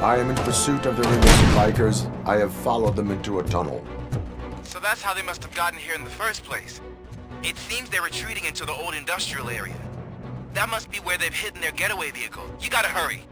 I am in pursuit of the remaining bikers. I have followed them into a tunnel. So that's how they must have gotten here in the first place. It seems they're retreating into the old industrial area. That must be where they've hidden their getaway vehicle. You gotta hurry.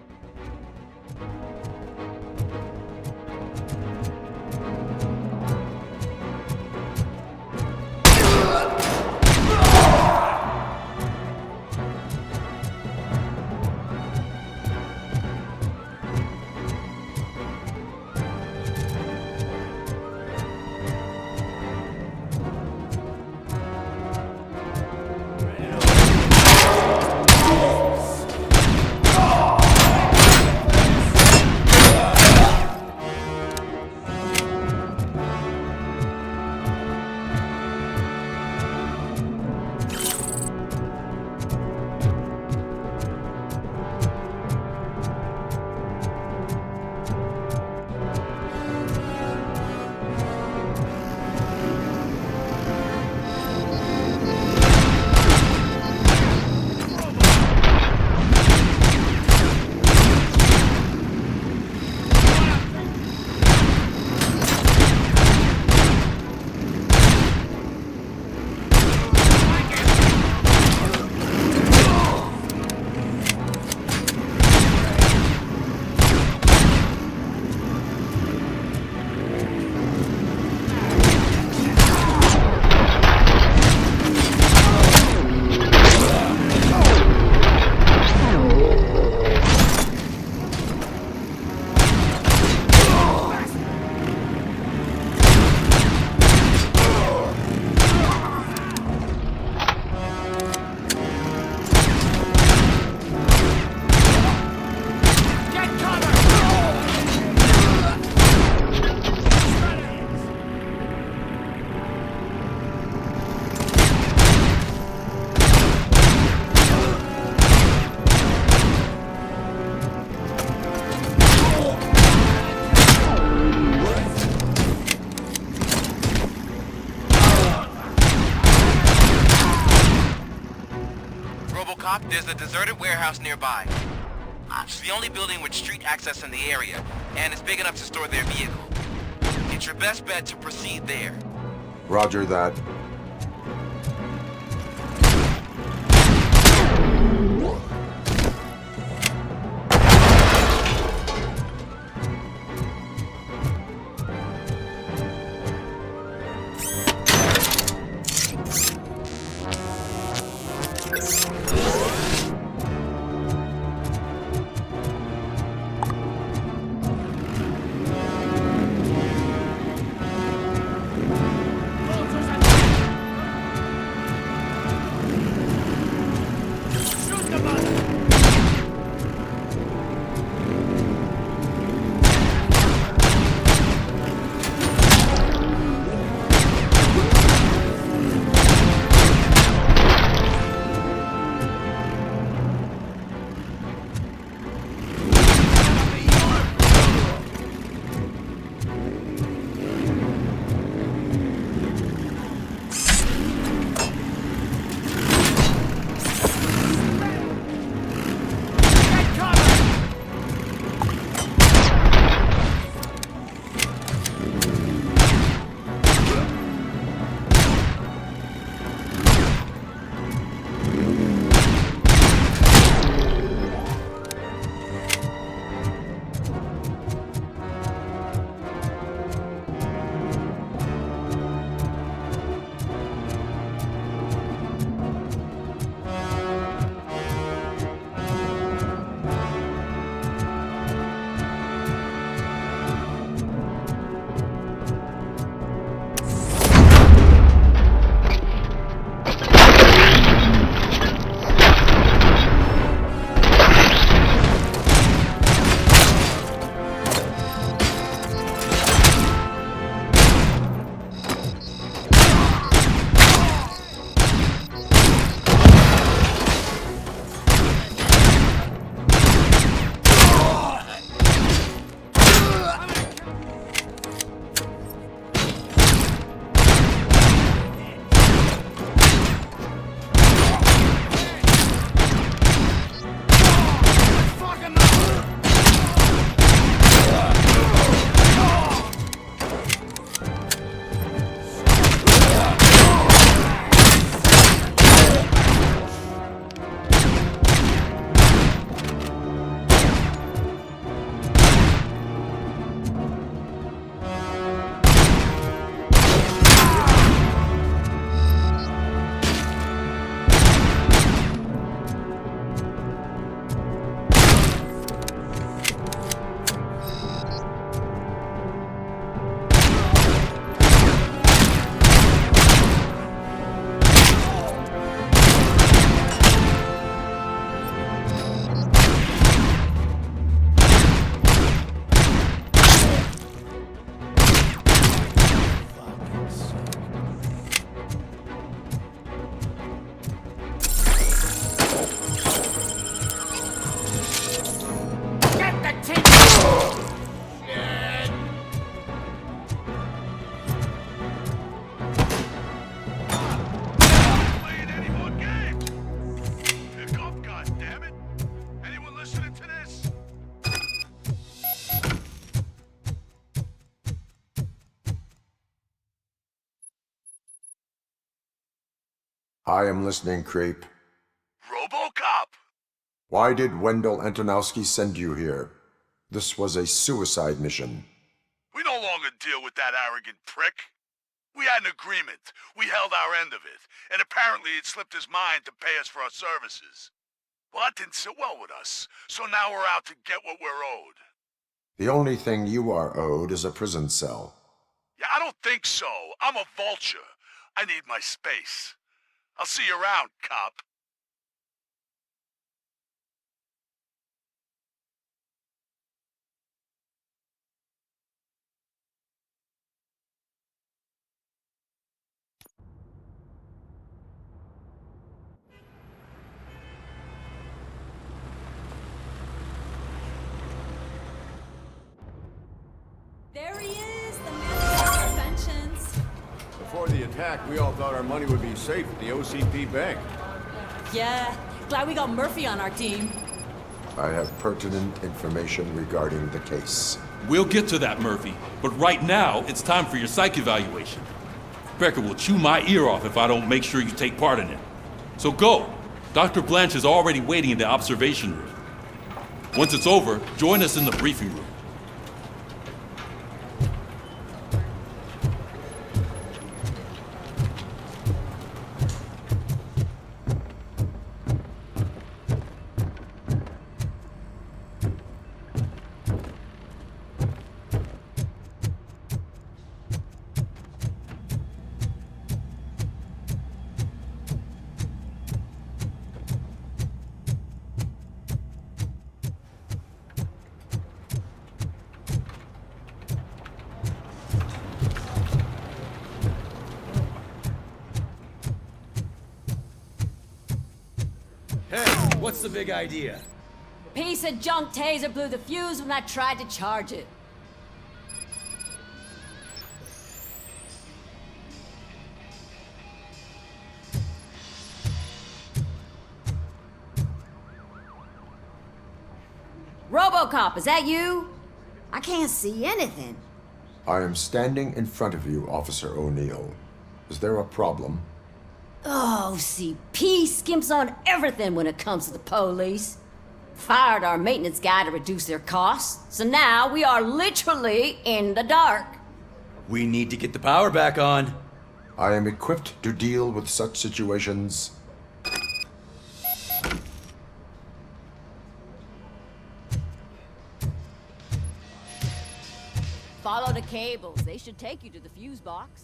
RoboCop, there's a deserted warehouse nearby. It's the only building with street access in the area, and it's big enough to store their vehicle. It's your best bet to proceed there. Roger that. I am listening, creep. RoboCop! Why did Wendell Antonowski send you here? This was a suicide mission. We no longer deal with that arrogant prick. We had an agreement. We held our end of it, and apparently it slipped his mind to pay us for our services. Well, that didn't sit well with us, so now we're out to get what we're owed. The only thing you are owed is a prison cell. Yeah, I don't think so. I'm a vulture. I need my space. I'll see you around, cop. There he is, the man of inventions. Before the attack, we all thought our money would be safe at the OCP bank. Yeah, glad we got Murphy on our team. I have pertinent information regarding the case. We'll get to that, Murphy. But right now, it's time for your psych evaluation. Becker will chew my ear off if I don't make sure you take part in it. So go. Dr. Blanche is already waiting in the observation room. Once it's over, join us in the briefing room. What's the big idea? Piece of junk taser blew the fuse when I tried to charge it. RoboCop, is that you? I can't see anything. I am standing in front of you, Officer O'Neill. Is there a problem? Oh, CP skimps on everything when it comes to the police. Fired our maintenance guy to reduce their costs, so now we are literally in the dark. We need to get the power back on. I am equipped to deal with such situations. Follow the cables. They should take you to the fuse box.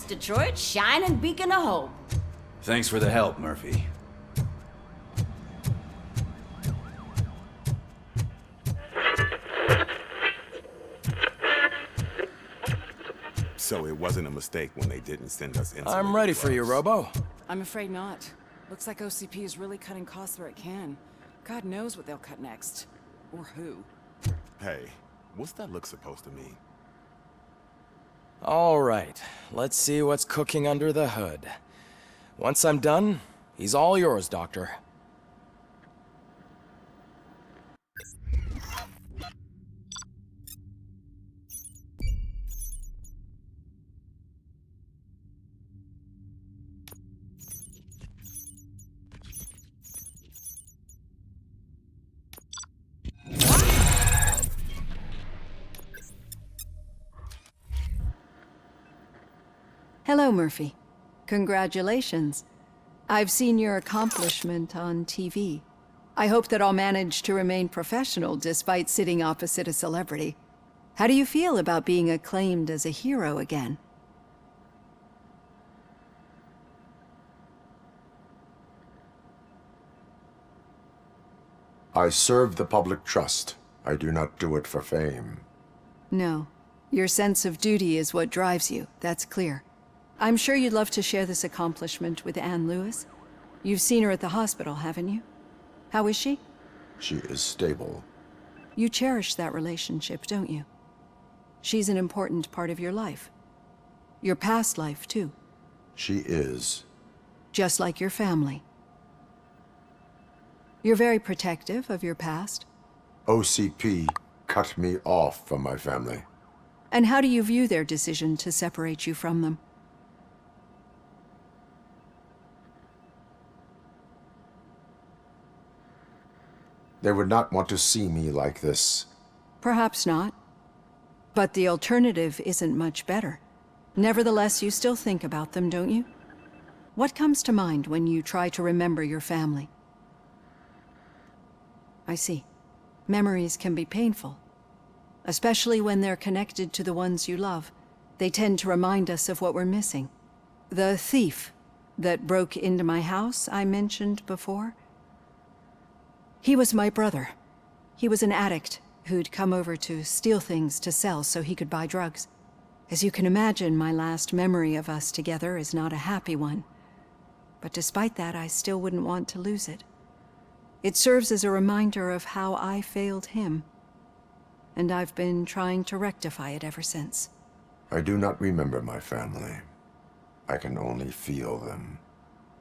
Detroit's shining beacon of hope. Thanks for the help, Murphy. So it wasn't a mistake when they didn't send us insulin. I'm ready for you, Robo. I'm afraid not. Looks like OCP is really cutting costs where it can. God knows what they'll cut next. Or who. Hey, what's that look supposed to mean? All right, let's see what's cooking under the hood. Once I'm done, he's all yours, Doctor. Hello, Murphy. Congratulations. I've seen your accomplishment on TV. I hope that I'll manage to remain professional despite sitting opposite a celebrity. How do you feel about being acclaimed as a hero again? I serve the public trust. I do not do it for fame. No. Your sense of duty is what drives you, that's clear. I'm sure you'd love to share this accomplishment with Anne Lewis. You've seen her at the hospital, haven't you? How is she? She is stable. You cherish that relationship, don't you? She's an important part of your life. Your past life, too. She is. Just like your family. You're very protective of your past. OCP cut me off from my family. And how do you view their decision to separate you from them? They would not want to see me like this. Perhaps not. But the alternative isn't much better. Nevertheless, you still think about them, don't you? What comes to mind when you try to remember your family? I see. Memories can be painful. Especially when they're connected to the ones you love. They tend to remind us of what we're missing. The thief that broke into my house I mentioned before? He was my brother. He was an addict who'd come over to steal things to sell so he could buy drugs. As you can imagine, my last memory of us together is not a happy one. But despite that, I still wouldn't want to lose it. It serves as a reminder of how I failed him. And I've been trying to rectify it ever since. I do not remember my family. I can only feel them.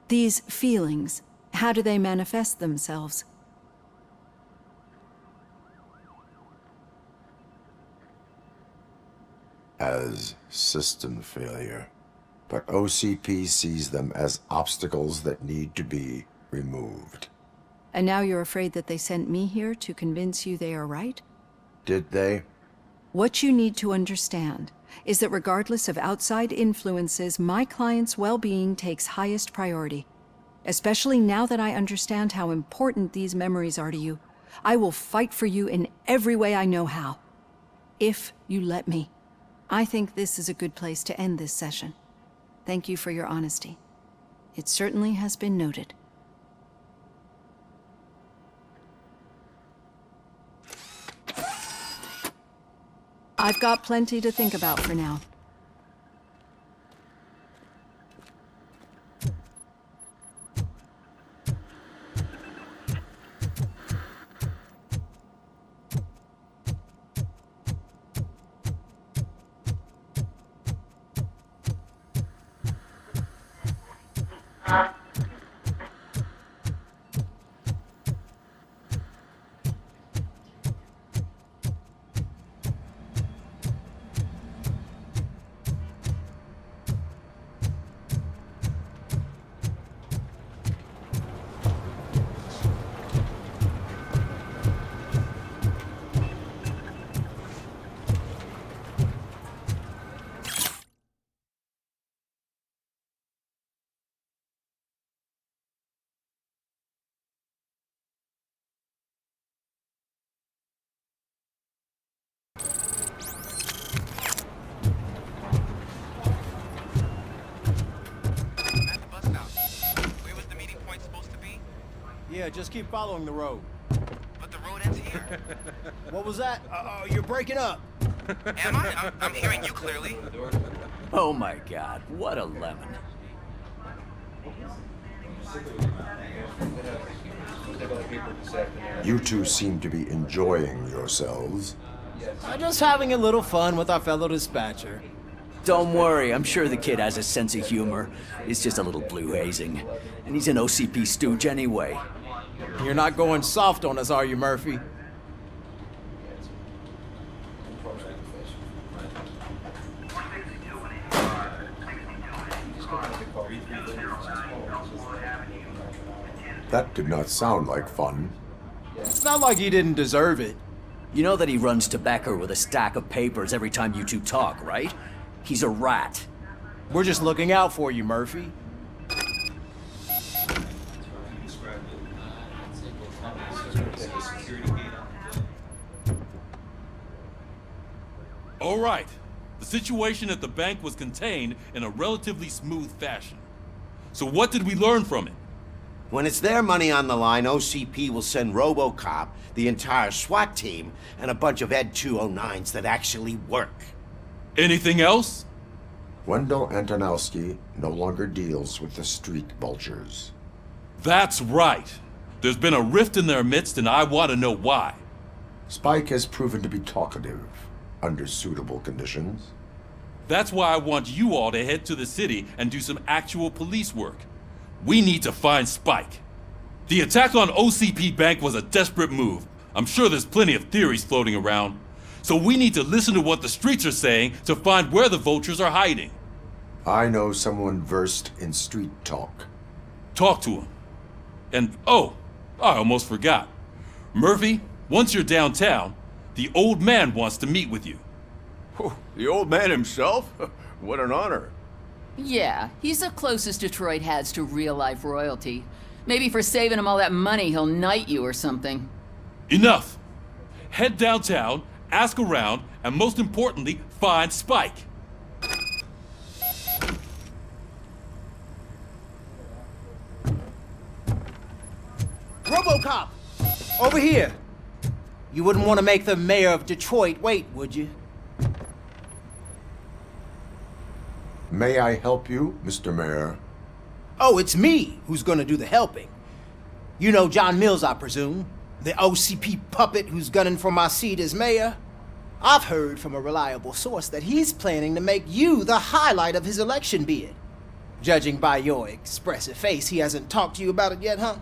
These feelings, how do they manifest themselves? As system failure. But OCP sees them as obstacles that need to be removed. And now you're afraid that they sent me here to convince you they are right? Did they? What you need to understand is that regardless of outside influences, my client's well-being takes highest priority. Especially now that I understand how important these memories are to you, I will fight for you in every way I know how. If you let me. I think this is a good place to end this session. Thank you for your honesty. It certainly has been noted. I've got plenty to think about for now. Yeah, just keep following the road. But the road ends here. What was that? You're breaking up. Am I? I'm hearing you clearly. Oh my god, what a lemon. You two seem to be enjoying yourselves. Just having a little fun with our fellow dispatcher. Don't worry, I'm sure the kid has a sense of humor. It's just a little blue hazing. And he's an OCP stooge anyway. You're not going soft on us, are you, Murphy? That did not sound like fun. It's not like he didn't deserve it. You know that he runs tobacco with a stack of papers every time you two talk, right? He's a rat. We're just looking out for you, Murphy. All right. The situation at the bank was contained in a relatively smooth fashion. So what did we learn from it? When it's their money on the line, OCP will send RoboCop, the entire SWAT team, and a bunch of Ed 209s that actually work. Anything else? Wendell Antonowski no longer deals with the street vultures. That's right. There's been a rift in their midst, and I want to know why. Spike has proven to be talkative under suitable conditions. That's why I want you all to head to the city and do some actual police work. We need to find Spike. The attack on OCP Bank was a desperate move. I'm sure there's plenty of theories floating around. So we need to listen to what the streets are saying to find where the vultures are hiding. I know someone versed in street talk. Talk to him. And, oh, I almost forgot. Murphy, once you're downtown, the old man wants to meet with you. Oh, the old man himself? What an honor. Yeah, he's the closest Detroit has to real-life royalty. Maybe for saving him all that money, he'll knight you or something. Enough! Head downtown, ask around, and most importantly, find Spike. RoboCop! Over here! You wouldn't want to make the mayor of Detroit wait, would you? May I help you, Mr. Mayor? Oh, it's me who's gonna do the helping. You know John Mills, I presume? The OCP puppet who's gunning for my seat as mayor? I've heard from a reliable source that he's planning to make you the highlight of his election bid. Judging by your expressive face, he hasn't talked to you about it yet, huh?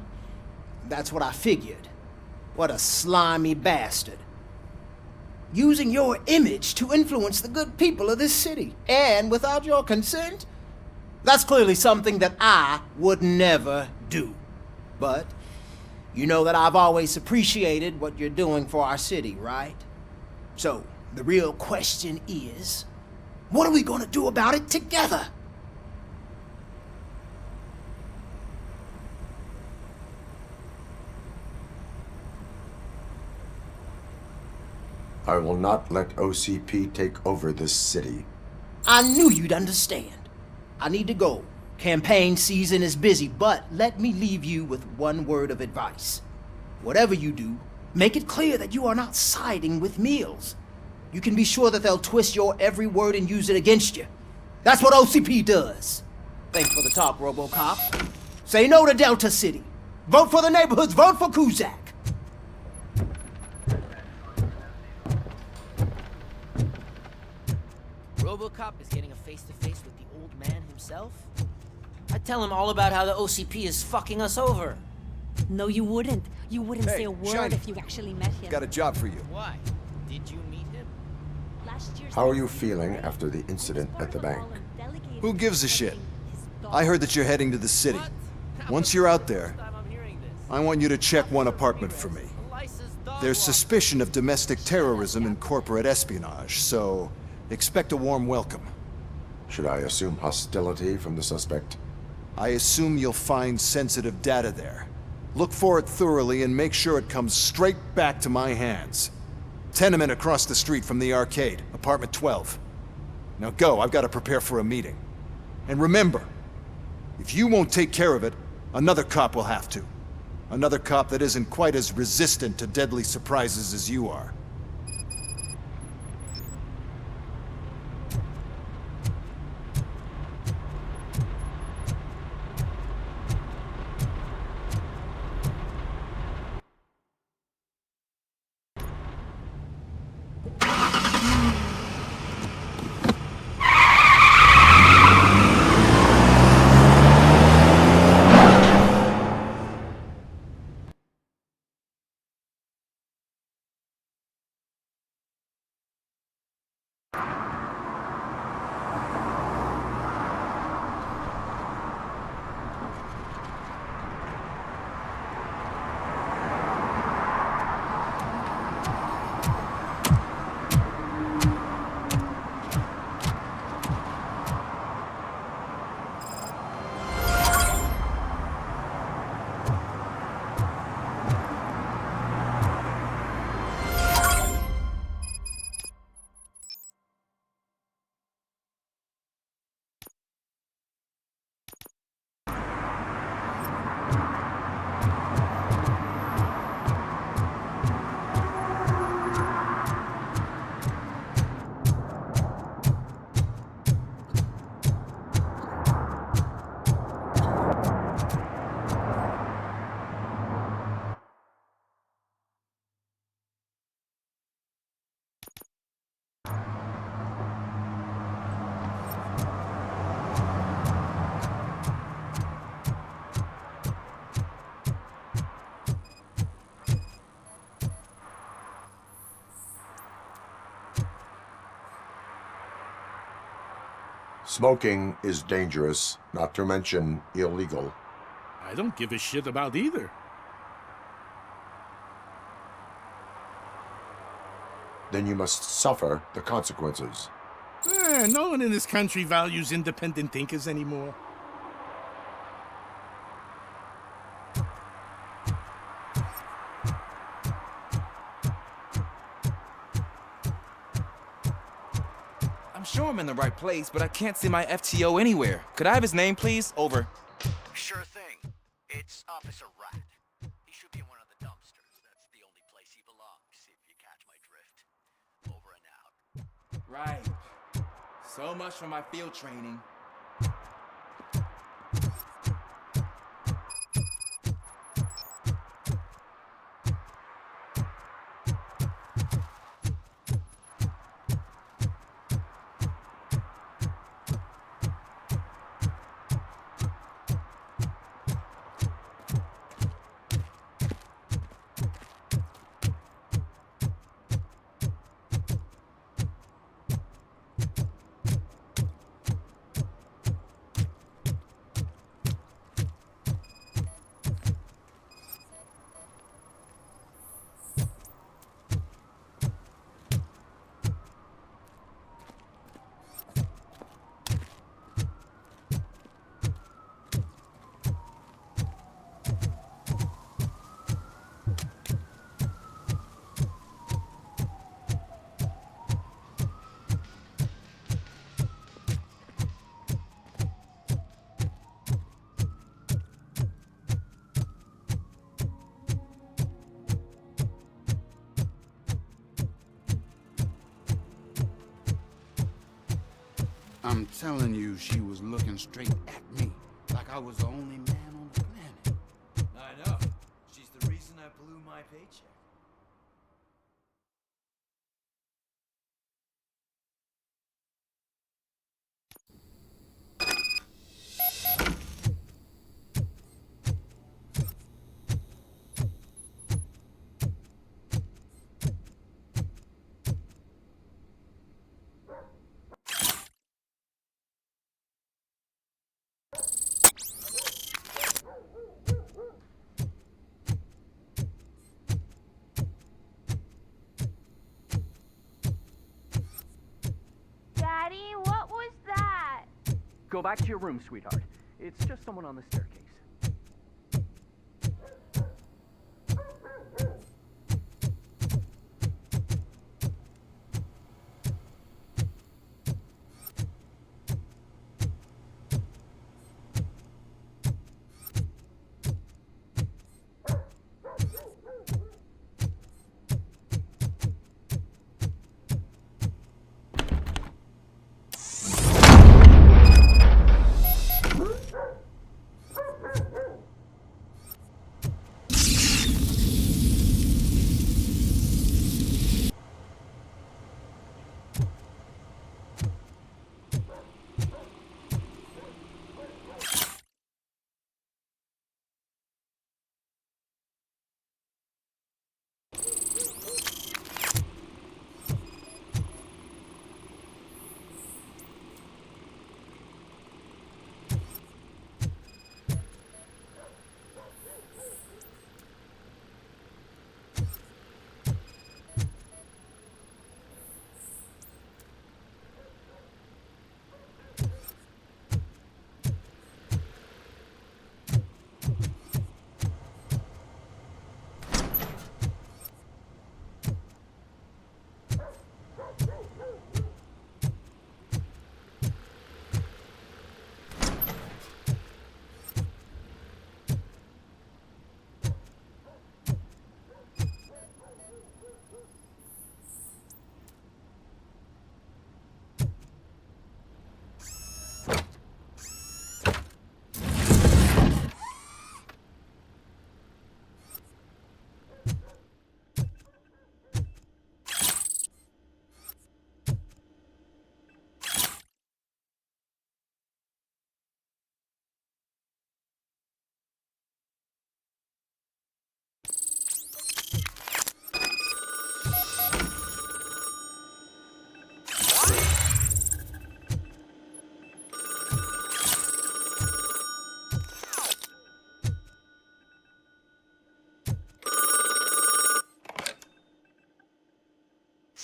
That's what I figured. What a slimy bastard. Using your image to influence the good people of this city, and without your consent? That's clearly something that I would never do. But you know that I've always appreciated what you're doing for our city, right? So, the real question is, what are we gonna do about it together? I will not let OCP take over this city. I knew you'd understand. I need to go. Campaign season is busy, but let me leave you with one word of advice. Whatever you do, make it clear that you are not siding with Mills. You can be sure that they'll twist your every word and use it against you. That's what OCP does. Thanks for the talk, RoboCop. Say no to Delta City. Vote for the neighborhoods. Vote for Kuzak. RoboCop is getting a face-to-face with the old man himself? I'd tell him all about how the OCP is fucking us over. No, you wouldn't. You wouldn't Hey, say a word Shiny. if you actually met him. Got a job for you. Why? Did you meet him? How are you feeling after the incident at the bank? Who gives a shit? I heard that you're heading to the city. Once you're out there, I want you to check one apartment for me. There's suspicion of domestic terrorism and corporate espionage, so expect a warm welcome. Should I assume hostility from the suspect? I assume you'll find sensitive data there. Look for it thoroughly and make sure it comes straight back to my hands. Tenement across the street from the arcade, apartment 12. Now go, I've got to prepare for a meeting. And remember, if you won't take care of it, another cop will have to. Another cop that isn't quite as resistant to deadly surprises as you are. Smoking is dangerous, not to mention illegal. I don't give a shit about either. Then you must suffer the consequences. No one in this country values independent thinkers anymore. I'm sure I'm in the right place, but I can't see my FTO anywhere. Could I have his name, please? Over. Sure thing. It's Officer Rat. He should be in one of the dumpsters. That's the only place he belongs, if you catch my drift. Over and out. Right. So much for my field training. I'm telling you, she was looking straight at me, like I was the only man on the planet. I know. She's the reason I blew my paycheck. Daddy, what was that? Go back to your room, sweetheart. It's just someone on the staircase.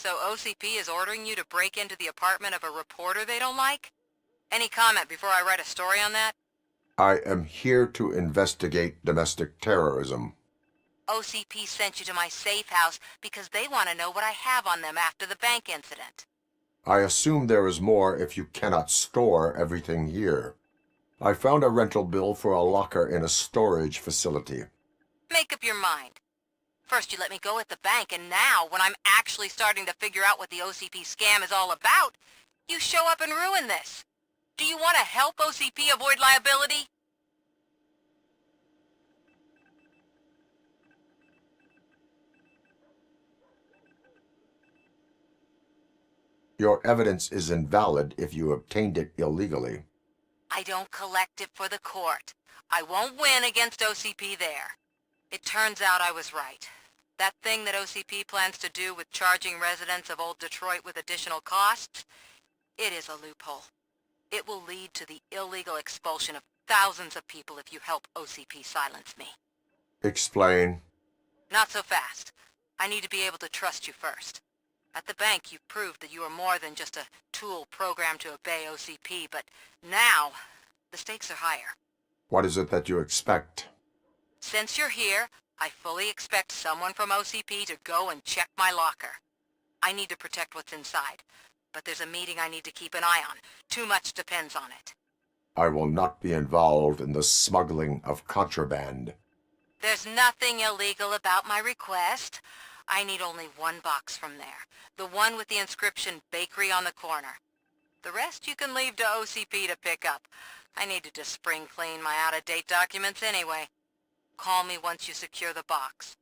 So OCP is ordering you to break into the apartment of a reporter they don't like? Any comment before I write a story on that? I am here to investigate domestic terrorism. OCP sent you to my safe house because they want to know what I have on them after the bank incident. I assume there is more if you cannot store everything here. I found a rental bill for a locker in a storage facility. Make up your mind. First you let me go at the bank, and now, when I'm actually starting to figure out what the OCP scam is all about, you show up and ruin this. Do you want to help OCP avoid liability? Your evidence is invalid if you obtained it illegally. I don't collect it for the court. I won't win against OCP there. It turns out I was right. That thing that OCP plans to do with charging residents of Old Detroit with additional costs, it is a loophole. It will lead to the illegal expulsion of thousands of people if you help OCP silence me. Explain. Not so fast. I need to be able to trust you first. At the bank, you proved that you are more than just a tool programmed to obey OCP, but now, the stakes are higher. What is it that you expect? Since you're here, I fully expect someone from OCP to go and check my locker. I need to protect what's inside, but there's a meeting I need to keep an eye on. Too much depends on it. I will not be involved in the smuggling of contraband. There's nothing illegal about my request. I need only one box from there. The one with the inscription Bakery on the corner. The rest you can leave to OCP to pick up. I needed to spring clean my out-of-date documents anyway. Call me once you secure the box.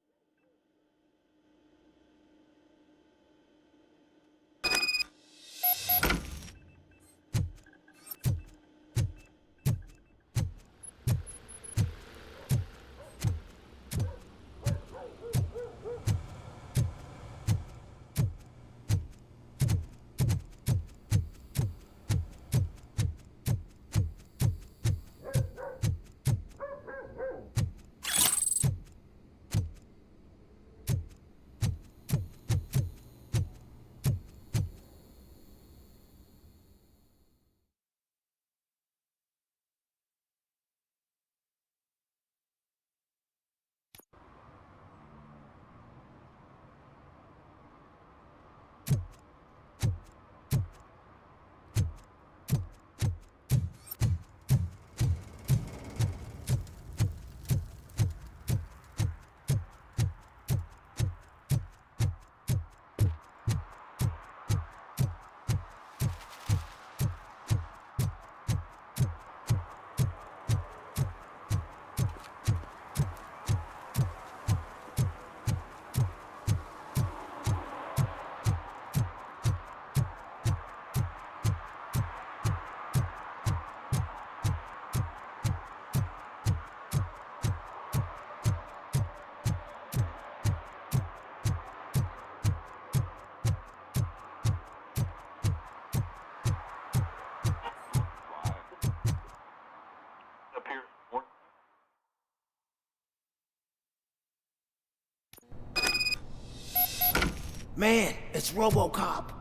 Man, it's RoboCop.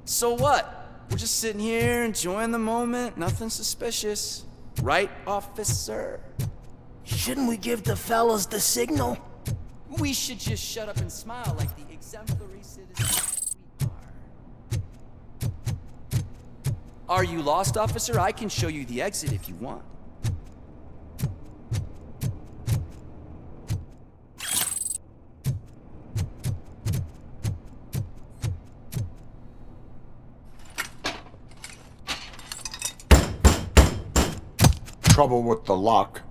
So what? We're just sitting here enjoying the moment, nothing suspicious. Right, officer? Shouldn't we give the fellas the signal? We should just shut up and smile like the exemplary citizens we are. Are you lost, officer? I can show you the exit if you want. Trouble with the lock.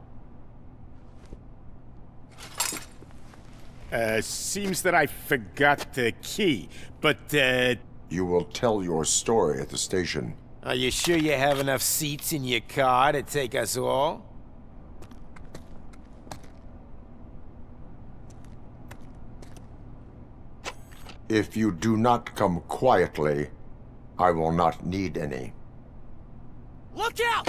Seems that I forgot the key, but, You will tell your story at the station. Are you sure you have enough seats in your car to take us all? If you do not come quietly, I will not need any. Look out!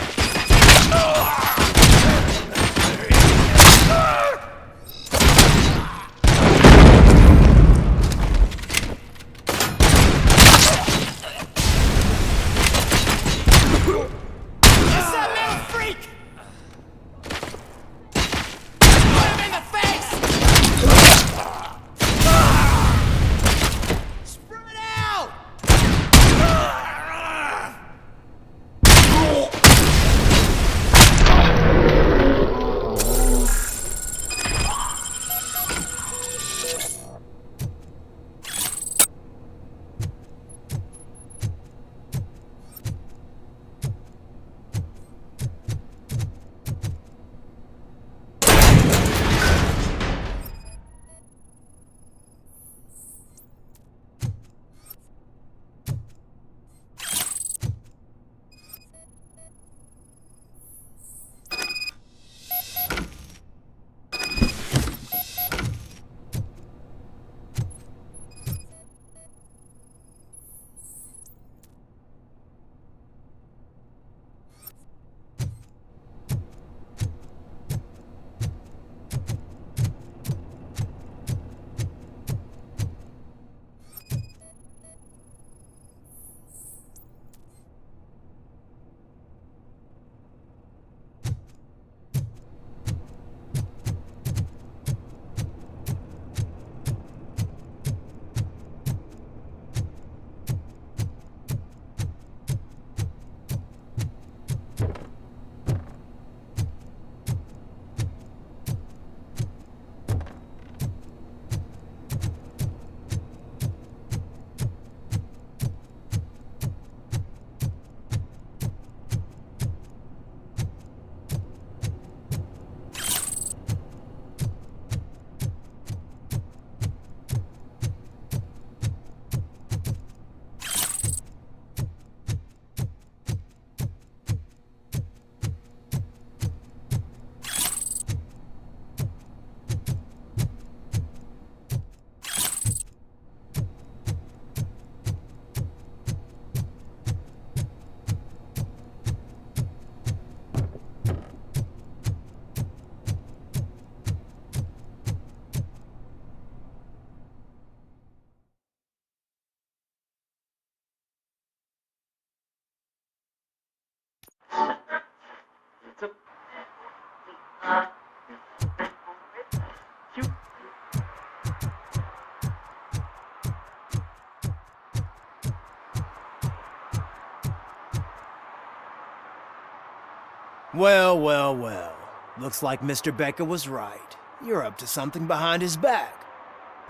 Well, well, well. Looks like Mr. Becker was right. You're up to something behind his back.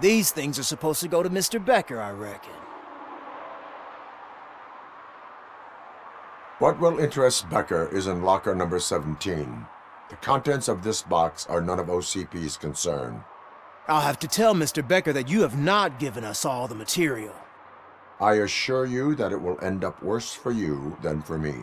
These things are supposed to go to Mr. Becker, I reckon. What will interest Becker is in locker number 17. The contents of this box are none of OCP's concern. I'll have to tell Mr. Becker that you have not given us all the material. I assure you that it will end up worse for you than for me.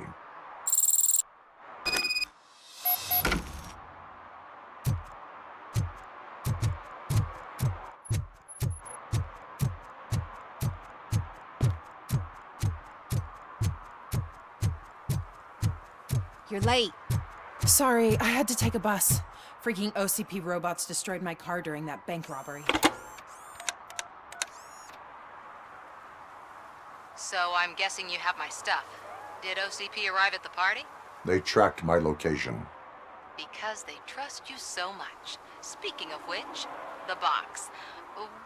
You're late. Sorry, I had to take a bus. Freaking OCP robots destroyed my car during that bank robbery. So I'm guessing you have my stuff. Did OCP arrive at the party? They tracked my location. Because they trust you so much. Speaking of which, the box.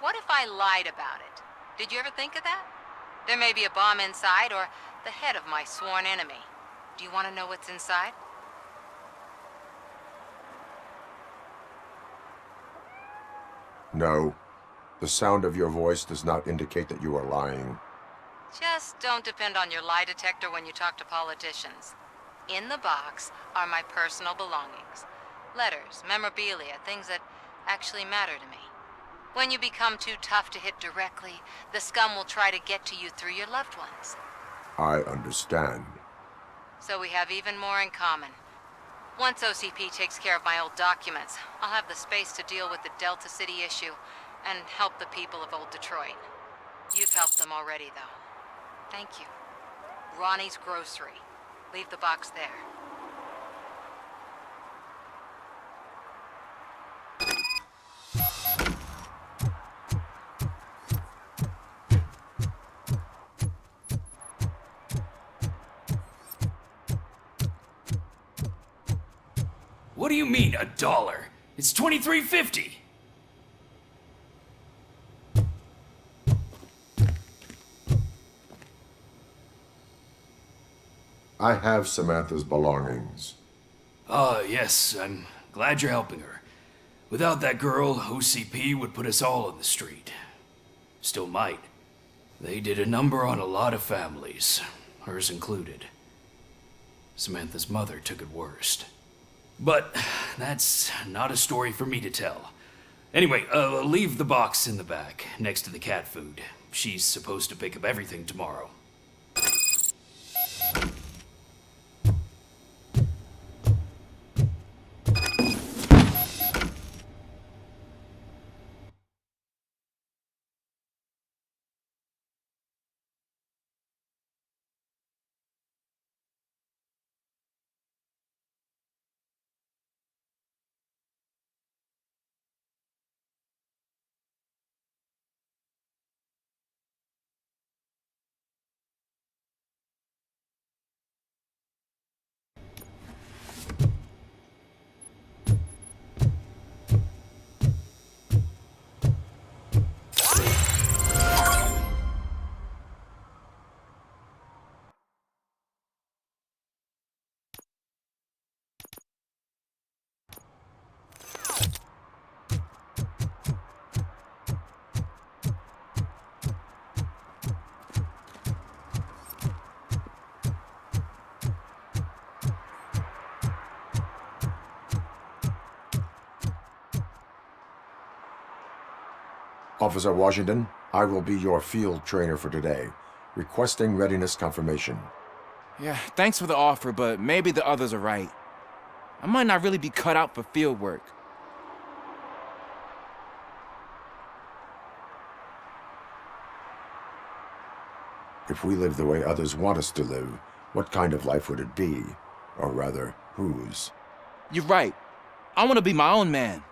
What if I lied about it? Did you ever think of that? There may be a bomb inside or the head of my sworn enemy. Do you want to know what's inside? No. The sound of your voice does not indicate that you are lying. Just don't depend on your lie detector when you talk to politicians. In the box are my personal belongings. Letters, memorabilia, things that actually matter to me. When you become too tough to hit directly, the scum will try to get to you through your loved ones. I understand. So we have even more in common. Once OCP takes care of my old documents, I'll have the space to deal with the Delta City issue and help the people of Old Detroit. You've helped them already, though. Thank you. Ronnie's Grocery. Leave the box there. What do you mean, $1? It's $23.50. I have Samantha's belongings. Ah, yes, I'm glad you're helping her. Without that girl, OCP would put us all on the street. Still might. They did a number on a lot of families, hers included. Samantha's mother took it worst. But that's not a story for me to tell. Anyway, leave the box in the back, next to the cat food. She's supposed to pick up everything tomorrow. Officer Washington, I will be your field trainer for today. Requesting readiness confirmation. Yeah, thanks for the offer, but maybe the others are right. I might not really be cut out for field work. If we live the way others want us to live, what kind of life would it be? Or rather, whose? You're right. I want to be my own man.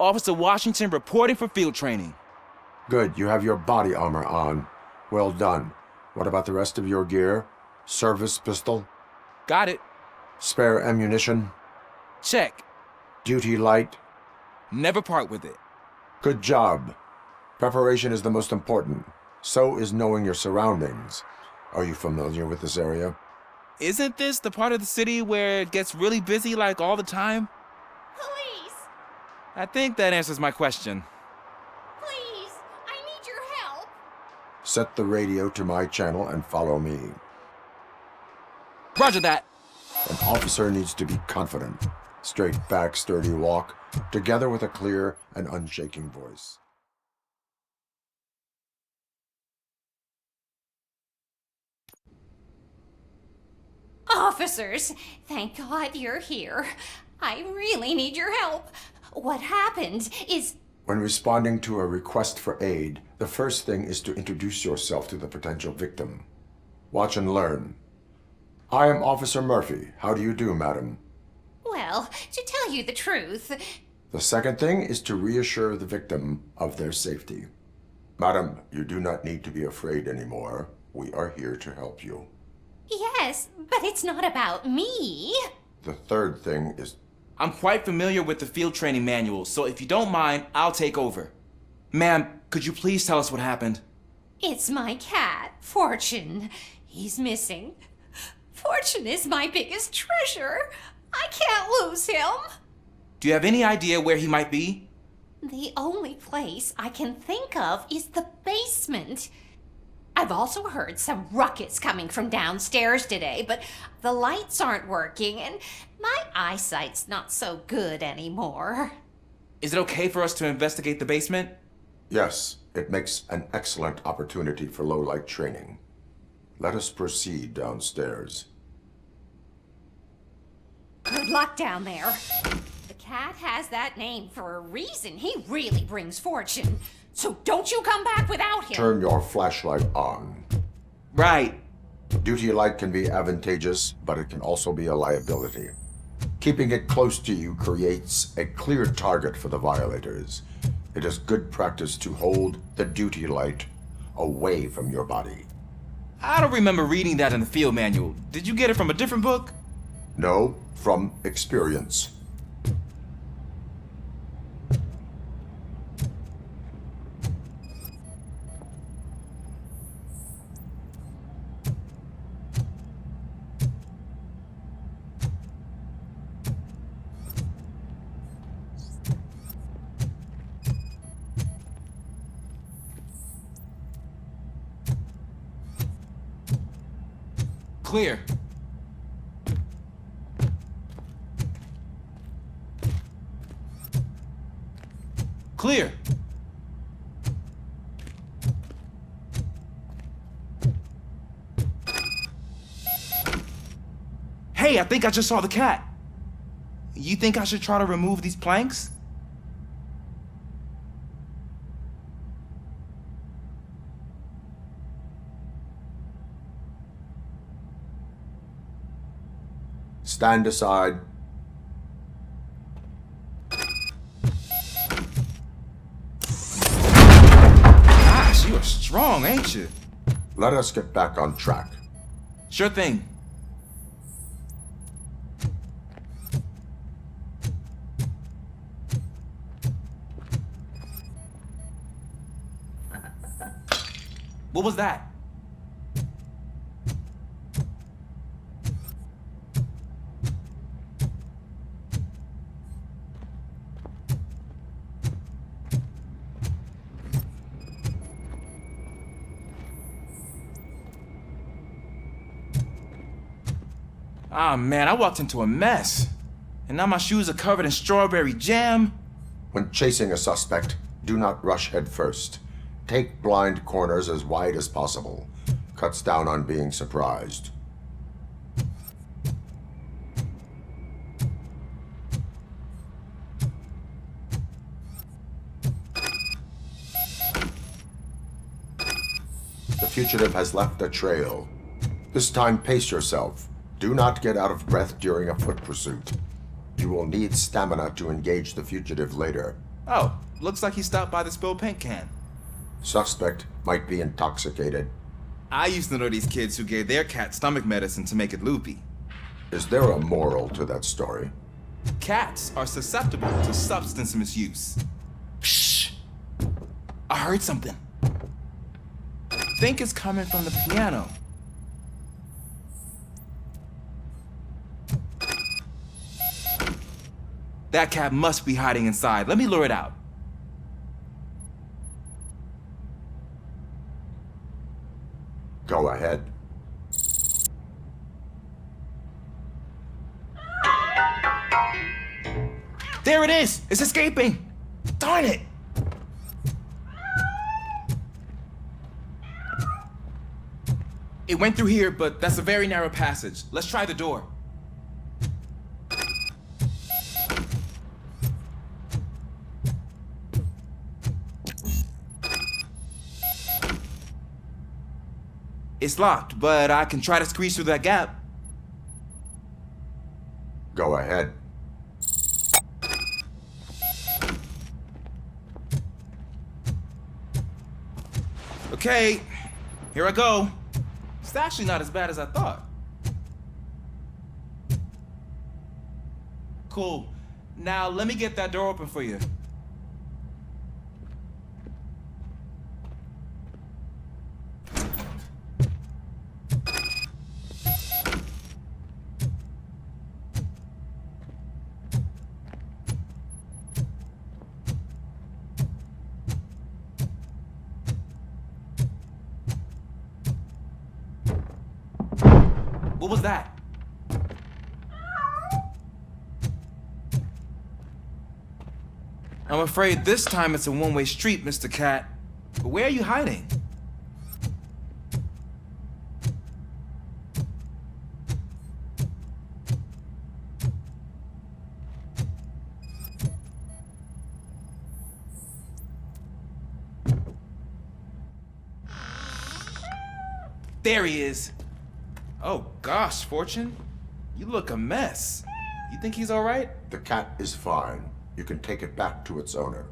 Officer Washington reporting for field training. Good, you have your body armor on. Well done. What about the rest of your gear? Service pistol? Got it. Spare ammunition? Check. Duty light? Never part with it. Good job. Preparation is the most important. So is knowing your surroundings. Are you familiar with this area? Isn't this the part of the city where it gets really busy like all the time? Police! I think that answers my question. Please! I need your help! Set the radio to my channel and follow me. Roger that. An officer needs to be confident. Straight back, sturdy walk, together with a clear and unshaking voice. Officers, thank God you're here. I really need your help. What happened is... When responding to a request for aid, the first thing is to introduce yourself to the potential victim. Watch and learn. I am Officer Murphy. How do you do, madam? Well, to tell you the truth... The second thing is to reassure the victim of their safety. Madam, you do not need to be afraid anymore. We are here to help you. Yes, but it's not about me. The third thing is... I'm quite familiar with the field training manual, so if you don't mind, I'll take over. Ma'am, could you please tell us what happened? It's my cat, Fortune. He's missing. Fortune is my biggest treasure. I can't lose him. Do you have any idea where he might be? The only place I can think of is the basement. I've also heard some ruckus coming from downstairs today, but the lights aren't working and my eyesight's not so good anymore. Is it okay for us to investigate the basement? Yes, it makes an excellent opportunity for low-light training. Let us proceed downstairs. Good luck down there. The cat has that name for a reason. He really brings fortune. So don't you come back without him. Turn your flashlight on. Right. Duty light can be advantageous, but it can also be a liability. Keeping it close to you creates a clear target for the violators. It is good practice to hold the duty light away from your body. I don't remember reading that in the field manual. Did you get it from a different book? No, from experience. Clear. Clear. Hey, I think I just saw the cat. You think I should try to remove these planks? Stand aside. Gosh, you are strong, ain't you? Let us get back on track. Sure thing. What was that? Ah, man, I walked into a mess. And now my shoes are covered in strawberry jam. When chasing a suspect, do not rush head first. Take blind corners as wide as possible. Cuts down on being surprised. The fugitive has left a trail. This time, pace yourself. Do not get out of breath during a foot pursuit. You will need stamina to engage the fugitive later. Oh, looks like he stopped by the spilled paint can. Suspect might be intoxicated. I used to know these kids who gave their cat stomach medicine to make it loopy. Is there a moral to that story? Cats are susceptible to substance misuse. Shh! I heard something. I think it's coming from the piano. That cat must be hiding inside. Let me lure it out. Go ahead. There it is! It's escaping! Darn it! It went through here, but that's a very narrow passage. Let's try the door. It's locked, but I can try to squeeze through that gap. Go ahead. Okay, here I go. It's actually not as bad as I thought. Cool. Now let me get that door open for you. What was that? I'm afraid this time it's a one-way street, Mr. Cat. But where are you hiding? There he is. Oh gosh, Fortune. You look a mess. You think he's all right? The cat is fine. You can take it back to its owner.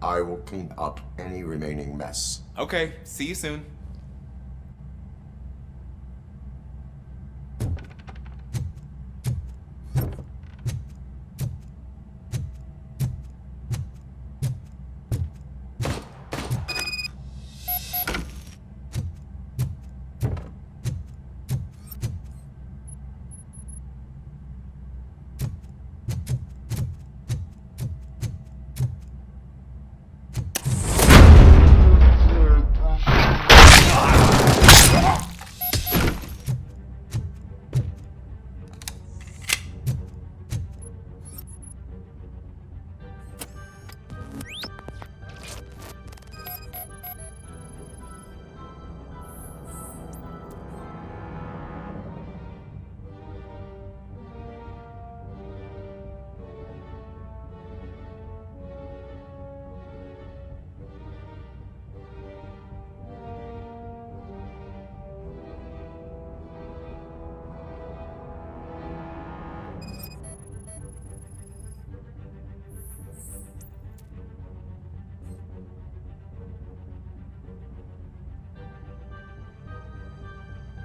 I will clean up any remaining mess. Okay, see you soon.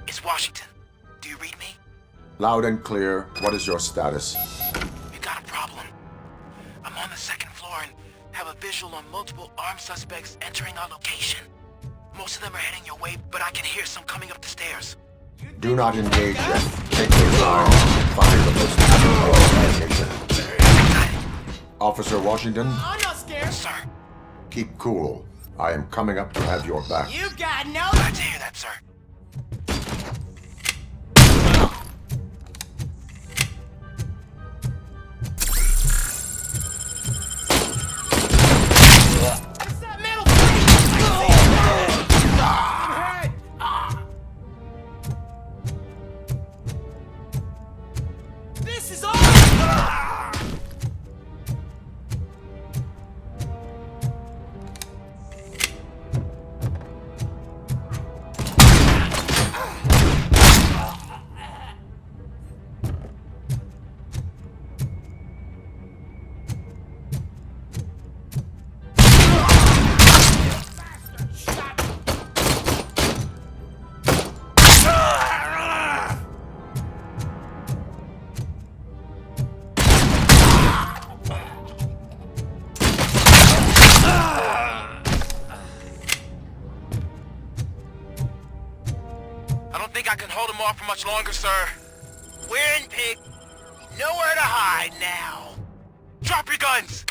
It's Washington. Do you read me? Loud and clear. What is your status? We got a problem. I'm on the second floor and have a visual on multiple armed suspects entering our location. Most of them are heading your way, but I can hear some coming up the stairs. Do not engage yet. Take your time. Find the most advantageous location. Officer Washington? I'm not scared. Sir. Keep cool. I am coming up to have your back. You got no... Glad to hear that, sir. don't think I can hold him off for much longer, sir. We're in, pig. Nowhere to hide now. Drop your guns!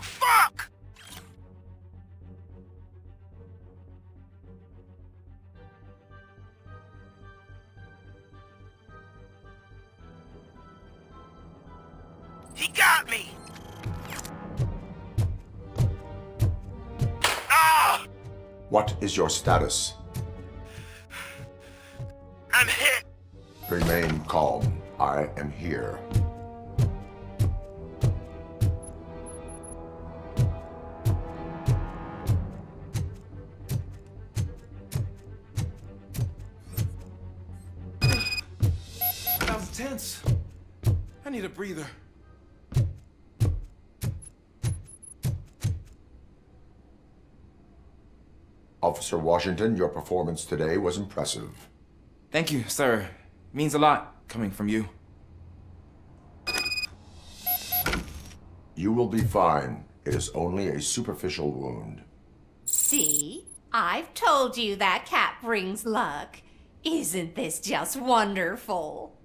Fuck! He got me! Ah! What is your status? I'm hit! Remain calm. I am here. That was tense. I need a breather. Officer Washington, your performance today was impressive. Thank you, sir. Means a lot coming from you. You will be fine. It is only a superficial wound. See? I've told you that cat brings luck. Isn't this just wonderful?